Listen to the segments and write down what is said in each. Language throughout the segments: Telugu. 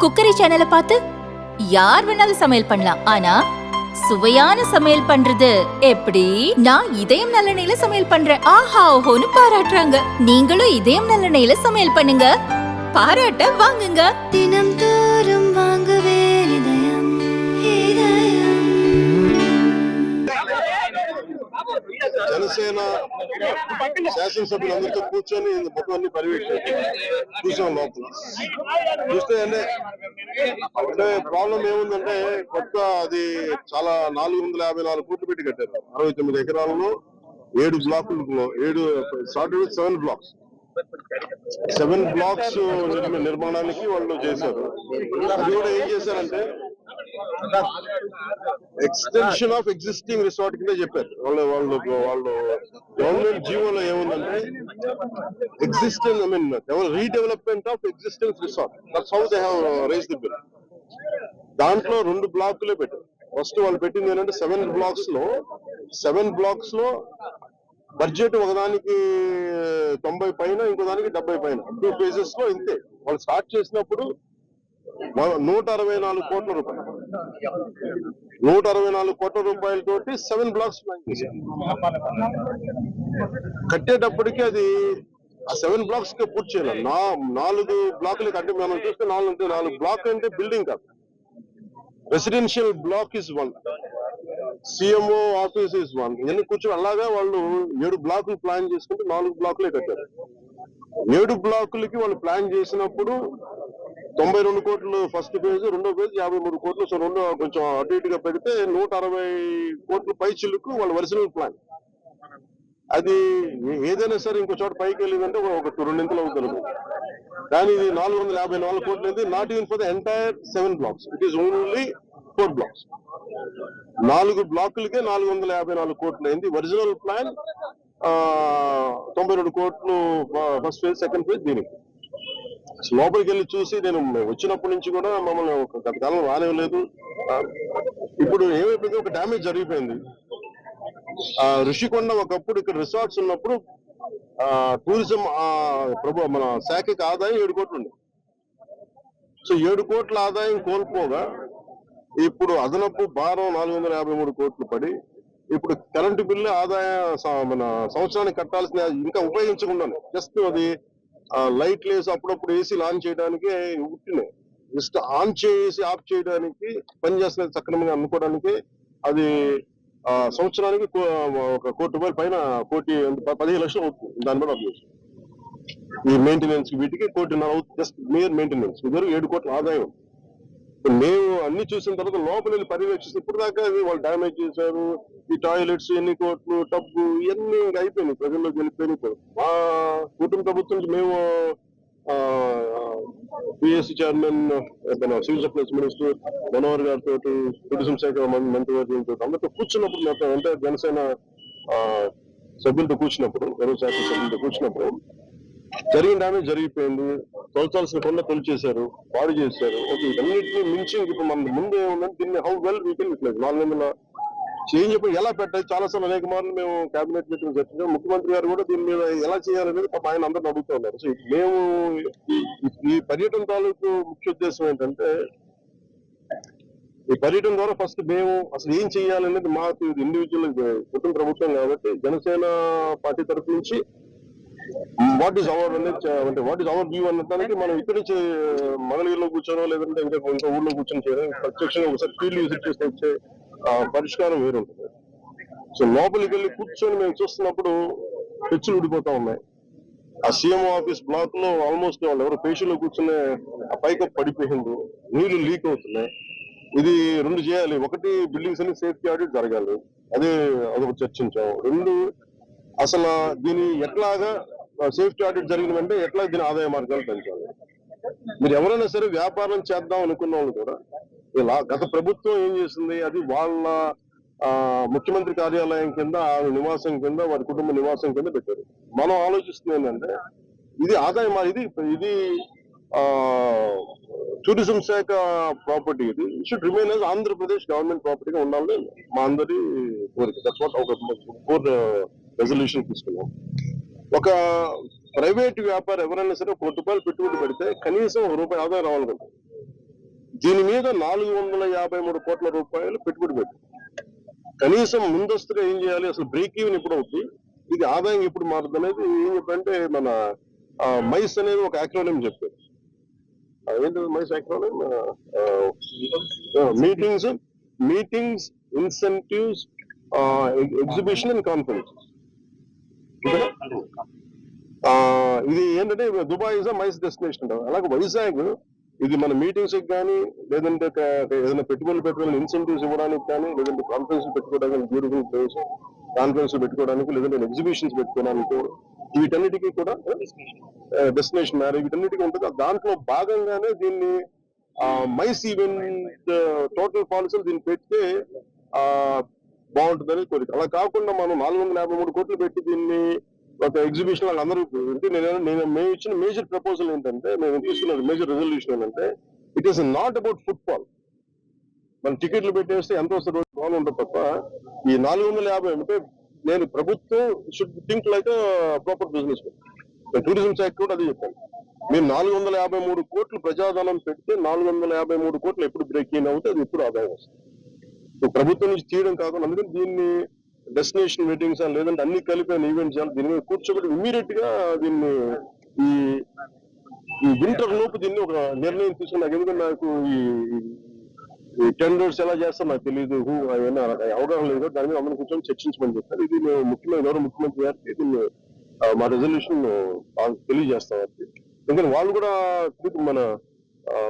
குக்கரி சேனலை பார்த்து யார் வேணாலும் சமையல் பண்ணலாம். ஆனா சுவையான சமையல் பண்றது எப்படி? நான் இதயம் நல்லெண்ணெயில சமையல் பண்றேன். ஆஹா ஓஹோன்னு பாராட்டுறாங்க. நீங்களும் இதயம் நல்லெண்ணெயில சமையல் பண்ணுங்க, பாராட்ட வாங்குங்க. தினம் தோறும் வாங்குவே இதயம் జనసేన శాసనసభ్యులందరితో కూర్చొని మొత్తం అన్ని పర్యవేక్షణ చూసాం. లోపల చూస్తే అంటే ప్రాబ్లం ఏముందంటే కొత్త అది చాలా 454 కోట్లు పెట్టి కట్టారు. 69 ఎకరాలలో 7 బ్లాకుల్లో 7 బ్లాక్స్ 7 బ్లాక్స్ నిర్మాణానికి వాళ్ళు చేశారు. అది కూడా ఏం చేశారంటే ఎక్స్టెన్షన్ ఆఫ్ ఎగ్జిస్టింగ్ రిసార్ట్ కింద చెప్పారు. వాళ్ళు గవర్నమెంట్ జీవోలో ఏముందంటే existence redevelopment of existence resort. That's how they have raised the bill. దాంట్లో 2 బ్లాకులే పెట్టారు. ఫస్ట్ వాళ్ళు పెట్టింది ఏంటంటే 7 బ్లాక్స్ లో బడ్జెట్ ఒకదానికి 90 పైన, ఇంకో దానికి 70 పైన, 2 ఫేజెస్ లో ఇంతే. వాళ్ళు స్టార్ట్ చేసినప్పుడు 164 కోట్ల రూపాయలు, 164 కోట్ల రూపాయలతోటి 7 బ్లాక్స్ ప్లాన్ చేశారు. కట్టేటప్పటికి అది ఆ 7 బ్లాక్స్ కి పూర్తి చేయాలి. 4 బ్లాకులకి అంటే మనం చూస్తే 4 బ్లాక్ అంటే బిల్డింగ్ కాదు, residential block is 1, CMO office is 1. ఇవన్నీ కూర్చొని అలాగా వాళ్ళు 7 బ్లాకులు ప్లాన్ చేసుకుంటే 4 బ్లాకులే కట్టారు. 7 బ్లాకులకి వాళ్ళు ప్లాన్ చేసినప్పుడు 92 కోట్లు ఫస్ట్ ఫేజ్, రెండో ఫేజ్ 53 కోట్లు. సో రెండు కొంచెం అటు ఇటుగా పెడితే 160 కోట్ల పై చిల్లుకు వాళ్ళ ఒరిజినల్ ప్లాన్. అది ఏదైనా సరే ఇంకో చోట పైకి వెళ్ళిందంటే ఒక 2 అవుతుంది. కానీ ఇది 454 కోట్లు అయింది. Not even for the entire 7 blocks, it is only 4 blocks. 4 బ్లాకులకే 454 కోట్లు అయింది. ఒరిజినల్ ప్లాన్ 92 కోట్లు ఫస్ట్ ఫేజ్, సెకండ్ ఫేజ్. దీనికి లోపలికి వెళ్ళి చూసి నేను వచ్చినప్పటి నుంచి కూడా మమ్మల్ని గత కాలం రానివ్వలేదు. ఇప్పుడు ఏమైపోయింది, ఒక డ్యామేజ్ జరిగిపోయింది. ఋషికొండ ఒకప్పుడు ఇక్కడ రిసార్ట్స్ ఉన్నప్పుడు టూరిజం మన శాఖకి ఆదాయం 7 కోట్లు ఉంది. సో 7 కోట్ల ఆదాయం కోల్పోగా ఇప్పుడు అదనపు భారం 453 కోట్లు పడి ఇప్పుడు కరెంటు బిల్లు ఆదాయం మన సంవత్సరానికి కట్టాల్సిన ఇంకా ఉపయోగించకుండా జస్ట్ అది లైట్ లేసి అప్పుడప్పుడు ఏసీ ఆన్ చేయడానికి ఉట్టినే జస్ట్ ఆన్ చేసి ఆఫ్ చేయడానికి పనిచేస్తున్నది సక్రమంగా అనుకోవడానికి అది సంవత్సరానికి 1 కోటి రూపాయల పైన 15 లక్షలు అవుతుంది. దాని మీద అప్లై ఈ మెయింటెనెన్స్ వీటికి 1.5 కోటి అవుతుంది, జస్ట్ మేయర్ మెయింటెనెన్స్. ఇద్దరు 7 కోట్ల ఆదాయం. మేము అన్ని చూసిన తర్వాత లోపల వెళ్ళి పర్యవేక్షిస్తే ఇప్పుడు దాకా వాళ్ళు డ్యామేజ్ చేశారు. ఈ టాయిలెట్స్ ఎన్ని కోట్లు, టబ్బు ఇవన్నీ అయిపోయినాయి, ప్రజల్లోకి వెళ్ళిపోయినాయి. మా కుటుంబ ప్రభుత్వం నుంచి మేము PSC chairman, civil supplies minister Manohar గారితో, టూరిజం శాఖ మంత్రివర్గంతో అందరితో కూర్చున్నప్పుడు, మొత్తం అంటే జనసేన సభ్యులతో కూర్చున్నప్పుడు, వ్యవసాయ శాఖ సభ్యులతో కూర్చున్నప్పుడు జరిగిన డ్యామేజ్ జరిగిపోయింది. తొలచాల్సిన కొండ తొలిచేశారు, పాడు చేశారు. ఓకే, ఇవన్నిటిని మించి ఇప్పుడు మన ముందు ఏముందంటే దీన్ని how well we can utilise 400 change చెప్పి ఎలా పెట్టాలి. చాలాసార్లు అనేక మార్లు మేము కేబినెట్ మీటింగ్ చర్చించాం. ముఖ్యమంత్రి గారు కూడా దీని మీద ఎలా చేయాలనేది ఆయన అందరిని అడుగుతూ ఉన్నారు. సో మేము ఈ పర్యటన తాలూకు ముఖ్య ఉద్దేశం ఏంటంటే, ఈ పర్యటన ద్వారా ఫస్ట్ మేము అసలు ఏం చేయాలనేది మాకు ఇండివిజువల్ కుటుంబ ప్రభుత్వం కాబట్టి జనసేన పార్టీ తరఫు నుంచి వాట్ ఈస్ అవర్ అంటే వాట్ ఈస్ అవర్ వ్యూ అన్నదానికి మనం ఇక్కడి నుంచి మంగళగిరిలో కూర్చోనో లేదంటే ఇంకో ఊళ్ళో కూర్చొని చేయడం, ప్రత్యక్షంగా ఒకసారి ఫీల్డ్ విజిట్ చేసి వచ్చే పరిష్కారం వేరు ఉంటుంది. సో లోపలికి వెళ్ళి కూర్చొని మేము చూస్తున్నప్పుడు పెచ్చులు ఊడిపోతా ఉన్నాయి. ఆ సీఎం ఆఫీస్ బ్లాక్ లో ఆల్మోస్ట్ వాళ్ళు ఎవరు పేషెంట్ లో కూర్చునే ఆ పైకప్పు పడిపోయింది, నీళ్లు లీక్ అవుతున్నాయి. ఇది 2 చేయాలి. ఒకటి, బిల్డింగ్స్ అన్ని సేఫ్టీ ఆడిట్ జరగాలి, అదొక చర్చించాం. 2, అసలు దీని ఎట్లాగా సేఫ్టీ ఆడిట్ జరిగినంటే ఎట్లా దీని ఆదాయ మార్గాలు పెంచాలి. మీరు ఎవరైనా సరే వ్యాపారం చేద్దాం అనుకున్న వాళ్ళు కూడా ఇలా గత ప్రభుత్వం ఏం చేసింది, అది వాళ్ళ ముఖ్యమంత్రి కార్యాలయం కింద, నివాసం కింద, వారి కుటుంబ నివాసం కింద పెట్టారు. మనం ఆలోచిస్తుంది ఏంటంటే ఇది ఆదాయం, ఇది టూరిజం శాఖ ప్రాపర్టీ. ఇది should remain as Andhra Pradesh government ప్రాపర్టీగా ఉండాలని మా అందరి కోరిక. దట్స్ వాట్ ఒక 4 రెజల్యూషన్ తీసుకున్నాం. ఒక ప్రైవేట్ వ్యాపారం ఎవరైనా సరే 1 కోటి రూపాయలు పెట్టుబడి పెడితే కనీసం 1 రూపాయి ఆదాయం రావాలి కదా. దీని మీద 453 కోట్ల రూపాయలు పెట్టుబడి పెట్టి కనీసం ముందస్తుగా ఏం చేయాలి, అసలు బ్రేక్ ఈవెన్ ఎప్పుడు అవుతుంది, ఇది ఆదాయం ఎప్పుడు మారుతుంది అనేది ఏం చెప్పంటే మన మైస్ అనేది ఒక యాక్రోనిం చెప్పారు. ఏంటి MICE acronym? Meetings incentives exhibition and conferences. ఇది ఏంటంటే దుబాయ్ ఇస్ మైస్ డెస్టినేషన్ అంటారు. అలాగే వైజాగ్ ఇది మన మీటింగ్స్ కానీ లేదంటే ఏదైనా పెట్టుబడులు పెట్టుకోవాలి ఇన్సెంటివ్స్ ఇవ్వడానికి కానీ లేదంటే కాన్ఫరెన్స్ పెట్టుకోవడానికి బ్యూటిఫుల్ ప్లేస్ కాన్ఫరెన్స్ పెట్టుకోవడానికి లేదంటే ఎగ్జిబిషన్స్ పెట్టుకోవడానికి వీటన్నిటికీ కూడా డెస్టినేషన్ మ్యారేజ్ వీటన్నిటికీ ఉంటుంది. దాంట్లో భాగంగానే దీన్ని మైస్ ఈవెంట్ టోటల్ పాలసీలు దీన్ని పెడితే బాగుంటుందని కోరిక. అలా కాకుండా మనం 453 కోట్లు పెట్టి దీన్ని ఒక ఎగ్జిబిషన్ వాళ్ళు అందరూ మేము ఇచ్చిన మేజర్ ప్రపోజల్ ఏంటంటే, మేము తీసుకున్న మేజర్ రెజల్యూషన్ ఏంటంటే, it is not about football. మనం టికెట్లు పెట్టేస్తే ఎంత వస్తుంది రోజు బాగా ఉంటుంది తప్ప ఈ 450 అంటే నేను ప్రభుత్వం should think like proper business. Tourism శాఖ కూడా అది చెప్పాను. మీరు 453 కోట్లు ప్రజాధనం పెడితే 453 కోట్లు ఎప్పుడు బ్రేక్ ఇన్ అవుతే అది ఎప్పుడు ఆదాయం వస్తుంది. ప్రభుత్వం నుంచి తీయడం కాకుండా అందుకని దీన్ని డెస్టినేషన్ మీటింగ్స్ లేదంటే అన్ని కలిపిన ఈవెంట్స్ దీని మీద కూర్చోబెట్టి ఇమ్మీడియట్ గా దీన్ని ఈ వింటర్ లోపు దీన్ని ఒక నిర్ణయం తీసుకుని నాకు ఎందుకంటే నాకు ఈ టెండర్స్ ఎలా చేస్తారో నాకు తెలియదు, అవగాహన లేదు. దాని మీద అందరం కూర్చొని చర్చించమని చెప్పారు. ఇది మేము గౌరవ ముఖ్యమంత్రి గారికి దీన్ని మా రెజల్యూషన్ తెలియజేస్తాం. ఎందుకంటే వాళ్ళు కూడా మన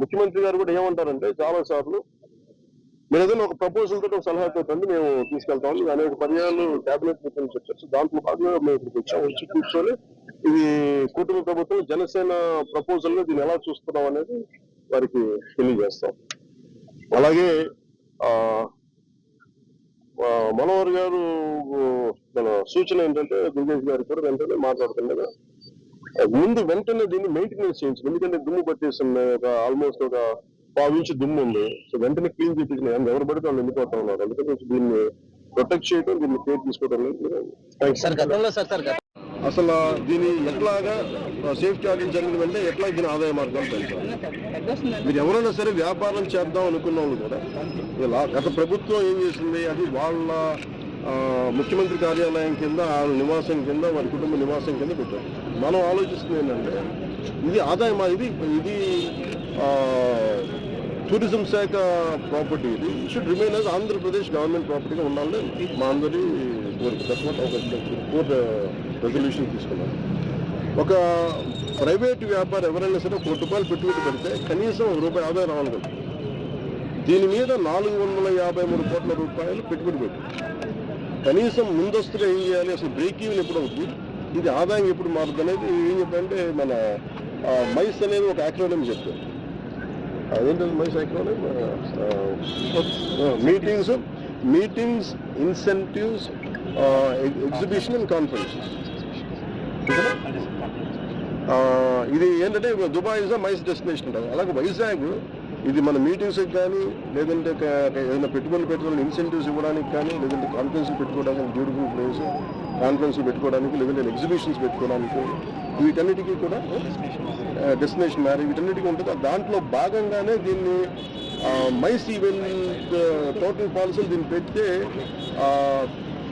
ముఖ్యమంత్రి గారు కూడా ఏమంటారంటే చాలా సార్లు మీరు ఏదైనా ఒక ప్రపోజల్ తోటి ఒక సలహాతో మేము తీసుకెళ్తాం. అనేక పర్యాలు కేబినెట్ మీటింగ్స్ వచ్చారు. దాంట్లో భాగంగా మేము ఇక్కడికి వచ్చాం. వచ్చి కూర్చొని ఇది కూటమి ప్రభుత్వం జనసేన ప్రపోజల్ గా దీన్ని ఎలా చూస్తున్నాం అనేది వారికి తెలియజేస్తాం. అలాగే మనోహర్ గారు మన సూచన ఏంటంటే దుర్గేష్ గారికి కూడా వెంటనే మాట్లాడుతుండగా వెంటనే దీన్ని మెయింటెనెన్స్ చేయించింది. ఎందుకంటే దుమ్ము పట్టేస్తుంది, ఆల్మోస్ట్ ఒక 5 ఇంచ్ దుమ్ము ఉంది. సో వెంటనే క్లీన్ చేయించిన ఎవరు పడితే వాళ్ళు వెళ్ళిపోతా ఉన్నారు. అందుకని దీన్ని ప్రొటెక్ట్ చేయడం, దీన్ని కేర్ తీసుకోవడం అసలు దీన్ని ఎట్లాగా సేఫ్టీ ఆడిట్ జరిగిందంటే ఎట్లా దీని ఆదాయ మార్గాలు పెంచాలి. మీరు ఎవరైనా సరే వ్యాపారం చేద్దాం అనుకున్న వాళ్ళు కూడా ఇలా గత ప్రభుత్వం ఏం చేసింది, అది వాళ్ళ ముఖ్యమంత్రి కార్యాలయం కింద వాళ్ళ నివాసం కింద వారి కుటుంబ నివాసం కింద పెట్టారు. మనం ఆలోచిస్తుంది ఏంటంటే ఇది ఆదాయం, ఇది టూరిజం శాఖ ప్రాపర్టీ, ఇది should remain as Andhra Pradesh government ప్రాపర్టీగా ఉండాలని మా అందరి కోరిక. ఒక రెజల్యూషన్ తీసుకున్నాం. ఒక ప్రైవేట్ వ్యాపారం ఎవరైనా సరే ₹1 పెట్టుబడి పెడితే కనీసం ₹1 ఆదాయం రావాలి కదా. దీని మీద 453 కోట్ల రూపాయలు పెట్టుబడి పెట్టి కనీసం ముందస్తుగా ఏం చేయాలి, అసలు బ్రేక్ ఈవెన్ ఎప్పుడు అవుతుంది, ఇది ఆదాయం ఎప్పుడు మారుతుంది అనేది ఏం చెప్పంటే మన మైస్ అనేది ఒక యాక్రోనిం చెప్పారు. అదేంటంటే MICE acronym meetings incentives exhibition and conferences. ఇది ఏంటంటే దుబాయ్ ఇస్ మైస్ డెస్టినేషన్ అంటారు. అలాగే వైజాగ్ ఇది మన మీటింగ్స్ కానీ లేదంటే ఏదైనా పెట్టుబడులు పెట్టుకోవాలి ఇన్సెంటివ్స్ ఇవ్వడానికి కానీ లేదంటే కాన్ఫరెన్స్లు పెట్టుకోవడానికి బ్యూటిఫుల్ ప్లేస్ కాన్ఫరెన్స్లు పెట్టుకోవడానికి లేదంటే ఎగ్జిబిషన్స్ పెట్టుకోవడానికి వీటన్నిటికీ కూడా డెస్టినేషన్ మ్యారేజ్ వీటన్నిటికీ ఉంటుంది. దాంట్లో భాగంగానే దీన్ని మైస్ ఈవెంట్ టోటల్ పాలసీలు దీన్ని పెడితే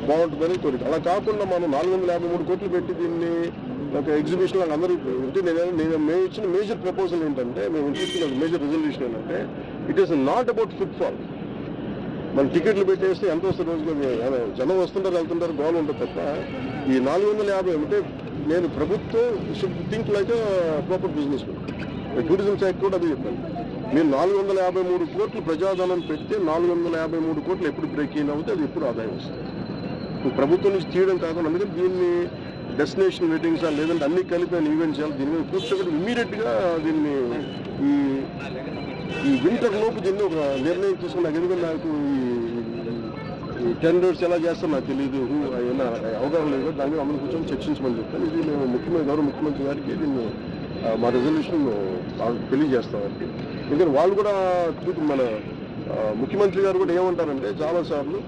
బాగుంటుందని కోరిక. అలా కాకుండా మనం 453 కోట్లు పెట్టి దీన్ని ఒక ఎగ్జిబిషన్ అందరూ అంటే మేము ఇచ్చిన మేజర్ ప్రపోజల్ ఏంటంటే, మేము తీసుకున్న మేజర్ రెజల్యూషన్ ఏంటంటే, it is not about football. మన టికెట్లు పెట్టేస్తే ఎంత వస్తుంది రోజుగా జనం వస్తుంటారు వెళ్తుంటారు గోల్ ఉంటుంది తప్ప ఈ 450 అంటే నేను ప్రభుత్వం should think like proper business. Tourism శాఖ కూడా అది చెప్పాను. మీరు 453 కోట్లు ప్రజాధనం పెడితే 453 కోట్లు ఎప్పుడు బ్రేక్ ఇన్ అవుతే అది ఎప్పుడు ఆదాయం వస్తుంది. ప్రభుత్వం నుంచి తీయడం కాకుండా అందుకని దీన్ని డెస్టినేషన్ మీటింగ్స్ లేదంటే అన్ని కలిపిన ఈవెంట్స్ చేయాలి. దీని మీద కూర్చోబెట్టి ఇమ్మీడియట్ గా దీన్ని ఈ వింటర్ లోపు దీన్ని ఒక నిర్ణయం తీసుకుని నాకు ఎందుకంటే నాకు ఈ టెండర్స్ ఎలా చేస్తారో నాకు తెలియదు, అవగాహన లేదు. దాని మీద అందరూ కూర్చొని చర్చించమని చెప్తాను. ఇది మేము గౌరవ ముఖ్యమంత్రి గారికి దీన్ని మా రెజల్యూషన్ తెలియజేస్తాం. ఎందుకంటే వాళ్ళు కూడా మన ముఖ్యమంత్రి గారు కూడా ఏమంటారంటే చాలాసార్లు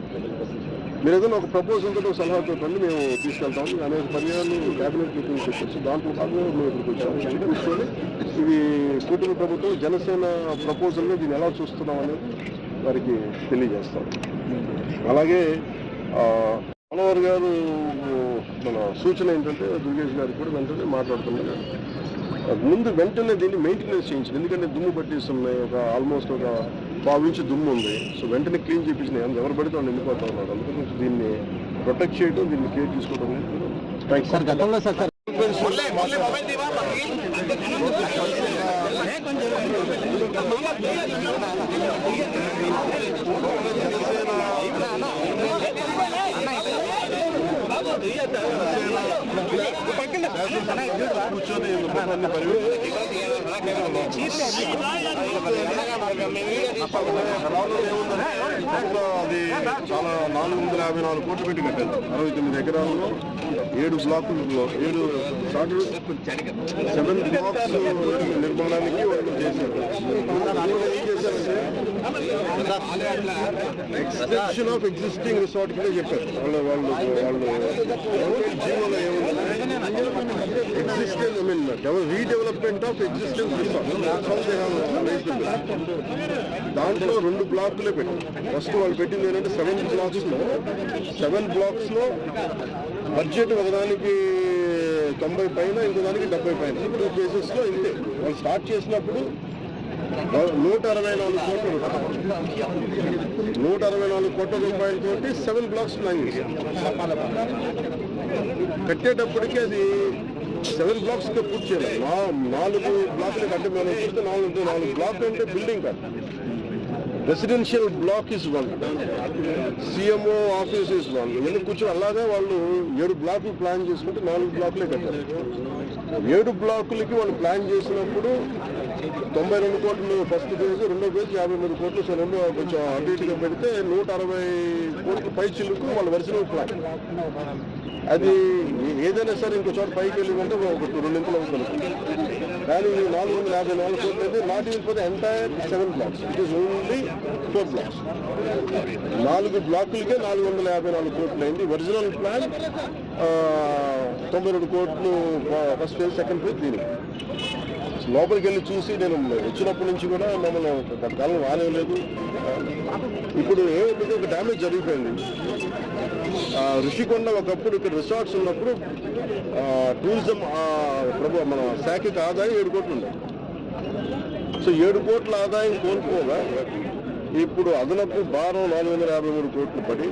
మీరు ఏదైనా ఒక ప్రపోజల్తో సలహాతో మేము తీసుకెళ్తాం. అనేక పర్యాలు క్యాబినెట్ మీటింగ్స్ వచ్చేసి దాంట్లో భాగంగా మేము ఇక్కడికి వచ్చాము. కూర్చొని ఇది కూటమి ప్రభుత్వం జనసేన ప్రపోజల్ని దీన్ని ఎలా చూస్తున్నాం అనేది వారికి తెలియజేస్తాం. అలాగే మనోహర్ గారు మన సూచన ఏంటంటే దుర్గేష్ గారికి కూడా వెంటనే మాట్లాడుతున్నారు. ముందు వెంటనే దీన్ని మెయింటెనెన్స్ చేయించింది. ఎందుకంటే దుమ్ము పట్టేస్తున్నాయి, ఒక ఆల్మోస్ట్ ఒక 5 ఇంచు దుమ్ము ఉంది. సో వెంటనే క్లీన్ చేయించినాయి. ఎవరు పడితే వాళ్ళు వెళ్ళిపోతా ఉన్నారు. అందుకని దీన్ని ప్రొటెక్ట్ చేయడం, దీన్ని కేర్ తీసుకోవడం. గతంలో సార్ కూర్చొని అది చాలా 454 కోట్లు పెట్టి కట్టారు. 69 ఎకరాల్లో 7 బ్లాకుల్లో 7 బ్లాక్స్ నిర్మాణానికి వాళ్ళు చేశారు. ఏం చేశారంటే ఎక్స్టెన్షన్ ఆఫ్ ఎగ్జిస్టింగ్ రిసార్ట్ కింద చెప్పారు. వాళ్ళు జీవోలో ఏముంది existence, redevelopment of existence resort. దాంట్లో 2 బ్లాకులే పెట్టారు. ఫస్ట్ వాళ్ళు పెట్టింది ఏంటంటే 7 బ్లాక్స్లో బడ్జెట్ ఒకదానికి 90 పైన, ఇంకో దానికి 70 పైన. 2 కేసెస్లో ఇంతే. వాళ్ళు స్టార్ట్ చేసినప్పుడు 164 కోట్ల రూపాయలు, 164 కోట్ల రూపాయలతోటి 7 బ్లాక్స్ ప్లాన్ చేశారు. కట్టేటప్పటికి అది 7 బ్లాక్స్ పూర్తి చేయాలి. 4 బ్లాక్లు కట్టే మనం చూస్తే 4 బ్లాక్ అంటే బిల్డింగ్ కాదు. Residential block is 1, CMO office is 1. ఇవన్నీ కూర్చొని అలాగే వాళ్ళు 7 బ్లాకులు ప్లాన్ చేసుకుంటే 4 బ్లాకులే కట్టారు. 7 బ్లాకులకి వాళ్ళు ప్లాన్ చేసినప్పుడు 92 కోట్లు ఫస్ట్ ఫేజ్, రెండో ఫేజ్ 53 కోట్లు. సో రెండో కొంచెం అటు ఇటుగా పెడితే 160 కోట్ల పై చిల్లుకు వాళ్ళ ఒరిజినల్ ప్లాన్. అది ఏదైనా సరే ఇంకో చోట పైకి వెళ్ళిందంటే ఒక 2 ఇంతలు అవుతుంది. కానీ 454 కోట్లు అయితే not even for the entire 7 blocks. It is only 4 blocks. 4 బ్లాకులకే 454 కోట్లు అయింది. ఒరిజినల్ ప్లాన్ 92 కోట్లు ఫస్ట్ ఫేజ్, సెకండ్ ఫేజ్. దీనికి లోపలికి వెళ్ళి చూసి నేను వచ్చినప్పటి నుంచి కూడా మమ్మల్ని కొంతకాలం రానివ్వలేదు. ఇప్పుడు ఏమైంది, ఒక డ్యామేజ్ జరిగిపోయింది. ఋషికొండ ఒకప్పుడు ఇక్కడ రిసార్ట్స్ ఉన్నప్పుడు టూరిజం మన శాఖకి ఆదాయం 7 కోట్లు ఉంది. సో 7 కోట్ల ఆదాయం కోల్పోగా ఇప్పుడు అదనపు భారం 453 కోట్లు పడి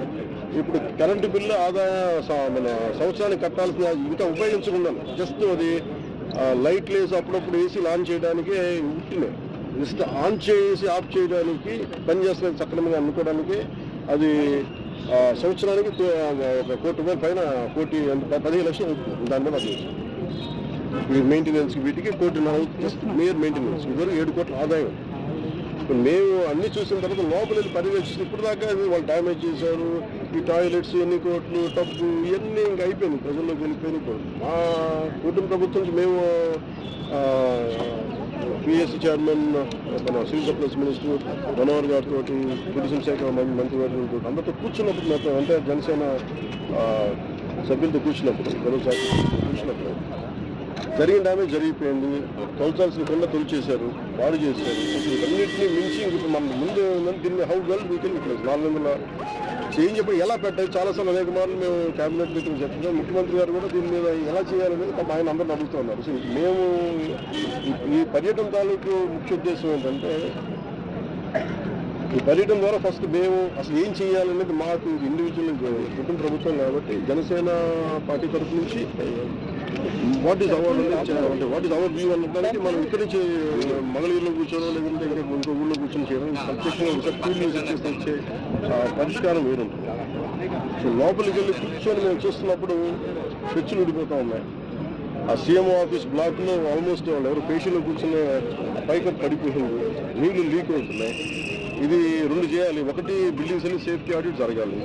ఇప్పుడు కరెంటు బిల్లు ఆదాయ మన సంవత్సరానికి కట్టాల్సిన ఇంకా ఉపయోగించకుండా జస్ట్ అది లైట్లు వేసి అప్పుడప్పుడు వేసి లాంచ్ చేయడానికి ఉట్టినే జస్ట్ ఆన్ చేసి ఆఫ్ చేయడానికి పనిచేస్తున్నది సక్రమంగా అనుకోవడానికి అది సంవత్సరానికి 1 కోటి రూపాయల పైన 15 లక్షలు అవుతుంది. దాని మీద అది ఈ మెయింటెనెన్స్ వీటికి 1 కోటి జస్ట్ మేయర్ మెయింటెనెన్స్. ఇద్దరు 7 కోట్ల ఆదాయం. మేము అన్ని చూసిన తర్వాత లోపల వెళ్ళి పర్యవేక్షిస్తే ఇప్పుడు దాకా వాళ్ళు డ్యామేజ్ చేశారు. ఈ టాయిలెట్స్ ఎన్ని కోట్లు, టబ్బు ఇవన్నీ ఇంకా అయిపోయింది, ప్రజల్లోకి వెళ్ళిపోయినాయి. మా కుటుంబ ప్రభుత్వం నుంచి మేము పిఎస్సి చైర్మన్ మన సివిల్ సప్లైస్ మినిస్టర్ మనోహర్ గారితో, టూరిజం శాఖ మంత్రివర్గంతో అందరితో కూర్చున్నప్పుడు, మొత్తం అంటే జనసేన సభ్యులతో కూర్చున్నప్పుడు జరిగిన డ్యామేజ్ జరిగిపోయింది. తొలచాల్సిన కొండ తొలిచేశారు, పాడు చేశారు. అన్నింటినీ మించి ఇప్పుడు మన ముందు దీన్ని how well we can utilise 400 change చెప్పి ఎలా పెట్టాలి. చాలాసార్లు అనేక మార్లు మేము క్యాబినెట్ మీటింగ్ చెప్తున్నాం. ముఖ్యమంత్రి గారు కూడా దీని మీద ఎలా చేయాలనేది పాపం ఆయన అందరూ అడుగుతూ ఉన్నారు. సో మేము ఈ పర్యటన తాలూకు ముఖ్య ఉద్దేశం ఏంటంటే, ఈ పర్యటన ద్వారా ఫస్ట్ మేము అసలు ఏం చేయాలనేది మాకు ఇండివిజువల్ కుటుంబ ప్రభుత్వం కాబట్టి జనసేన పార్టీ తరఫు నుంచి వాట్ ఈస్ అవర్ అంటే వాట్ ఈస్ అవర్ వ్యూ అనడానికి మనం ఇక్కడి నుంచి మంగళగిరిలో కూర్చోవడం, లేదంటే ఇంకా ఇంకో ఊళ్ళో కూర్చొని చేయడం, ప్రత్యక్షంగా వచ్చే పరిష్కారం వేరుంటుంది. సో లోపలికి వెళ్ళి కూర్చొని మేము చూస్తున్నప్పుడు స్విచ్లు ఊడిపోతూ ఉన్నాయి. ఆ సీఎంఓ ఆఫీస్ బ్లాక్లో ఆల్మోస్ట్ వాళ్ళు ఎవరు పేషెంట్లో కూర్చున్న పైకప్ పడిపోయింది, నీళ్లు లీక్ అవుతున్నాయి. ఇది 2 చేయాలి. ఒకటి బిల్డింగ్స్ అన్ని సేఫ్టీ ఆడిట్ జరగాలి.